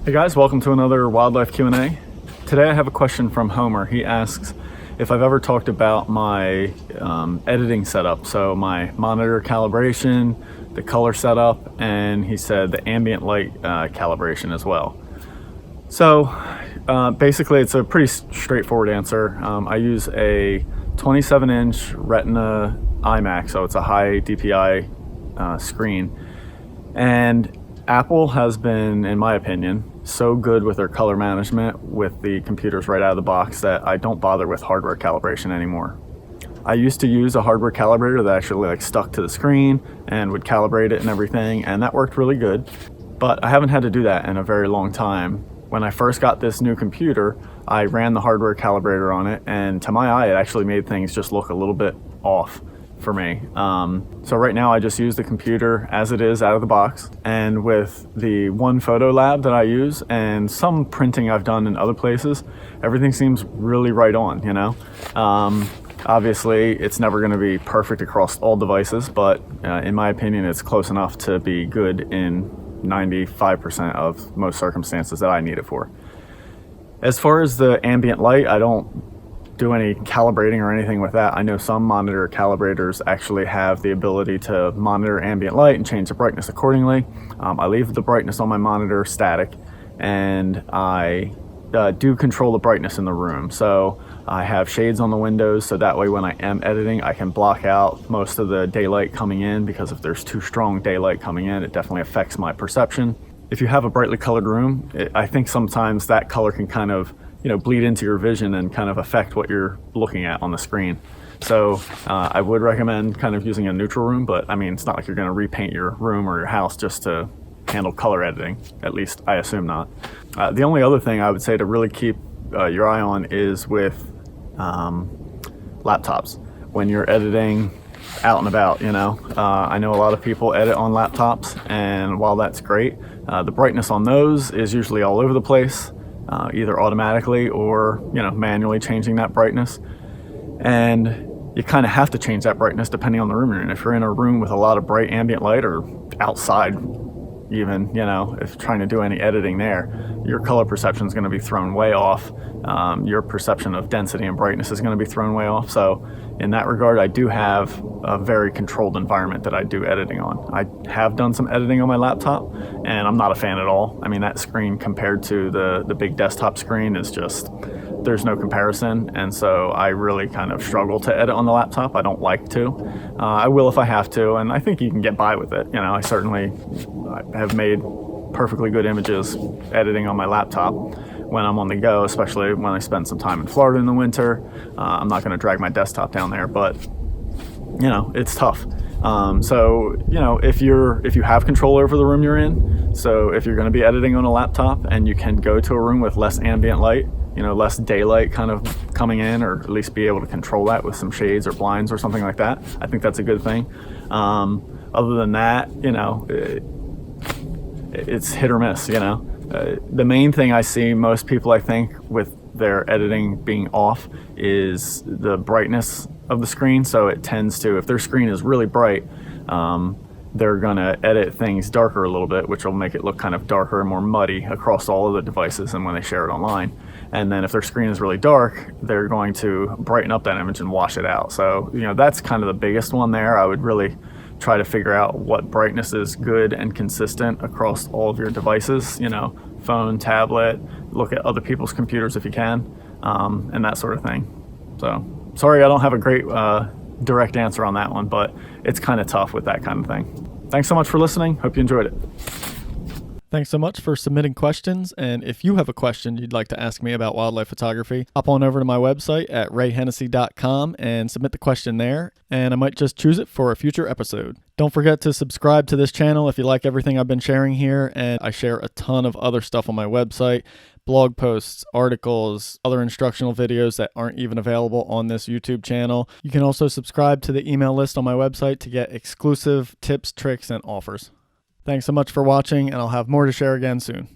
Hey guys, welcome to another Wildlife Q&A. Today I have a question from Homer. He asks if I've ever talked about my editing setup, so my monitor calibration, the color setup, and he said the ambient light calibration as well. So basically it's a pretty straightforward answer. I use a 27-inch Retina iMac, so it's a high DPI screen, and Apple has been, in my opinion, so good with their color management with the computers right out of the box that I don't bother with hardware calibration anymore. I used to use a hardware calibrator that actually stuck to the screen and would calibrate it and everything, and that worked really good, but I haven't had to do that in a very long time. When I first got this new computer, I ran the hardware calibrator on it, and to my eye it actually made things just look a little bit off for me. So right now I just use the computer as it is out of the box, and with the one photo lab that I use and some printing I've done in other places, everything seems really right on, you know. Obviously it's never going to be perfect across all devices, but in my opinion it's close enough to be good in 95% of most circumstances that I need it for. As far as the ambient light, I don't do any calibrating or anything with that. I know some monitor calibrators actually have the ability to monitor ambient light and change the brightness accordingly. I leave the brightness on my monitor static, and I do control the brightness in the room. So I have shades on the windows, so that way when I am editing I can block out most of the daylight coming in, because if there's too strong daylight coming in, it definitely affects my perception. If you have a brightly colored room, I think sometimes that color can kind of bleed into your vision and kind of affect what you're looking at on the screen. So I would recommend kind of using a neutral room, but I mean, it's not like you're going to repaint your room or your house just to handle color editing. At least I assume not. The only other thing I would say to really keep your eye on is with laptops. When you're editing out and about, I know a lot of people edit on laptops, and while that's great, the brightness on those is usually all over the place. Either automatically or manually changing that brightness, and you kind of have to change that brightness depending on the room you're in. If you're in a room with a lot of bright ambient light, or outside even, if trying to do any editing there, your color perception is going to be thrown way off. Your perception of density and brightness is going to be thrown way off. So in that regard, I do have a very controlled environment that I do editing on. I have done some editing on my laptop, and I'm not a fan at all. I mean, that screen compared to the big desktop screen is just, there's no comparison, and so I really kind of struggle to edit on the laptop. I don't like to. I will if I have to, and I think you can get by with it. I certainly have made perfectly good images editing on my laptop when I'm on the go, especially when I spend some time in Florida in the winter. I'm not going to drag my desktop down there, but it's tough. So if you have control over the room you're in, so if you're going to be editing on a laptop and you can go to a room with less ambient light, less daylight kind of coming in, or at least be able to control that with some shades or blinds or something like that, I think that's a good thing. Other than that, it's hit or miss. The main thing I see most people, I think, with their editing being off is the brightness of the screen. So it tends to, if their screen is really bright, they're gonna edit things darker a little bit, which will make it look kind of darker and more muddy across all of the devices and when they share it online. And then if their screen is really dark, they're going to brighten up that image and wash it out. So that's kind of the biggest one there. I would really try to figure out what brightness is good and consistent across all of your devices, phone, tablet, look at other people's computers if you can, and that sort of thing. So sorry I don't have a great direct answer on that one, but it's kind of tough with that kind of thing. Thanks so much for listening. Hope you enjoyed it. Thanks so much for submitting questions, and if you have a question you'd like to ask me about wildlife photography, hop on over to my website at rayhennessy.com and submit the question there, and I might just choose it for a future episode. Don't forget to subscribe to this channel if you like everything I've been sharing here, and I share a ton of other stuff on my website, blog posts, articles, other instructional videos that aren't even available on this YouTube channel. You can also subscribe to the email list on my website to get exclusive tips, tricks, and offers. Thanks so much for watching, and I'll have more to share again soon.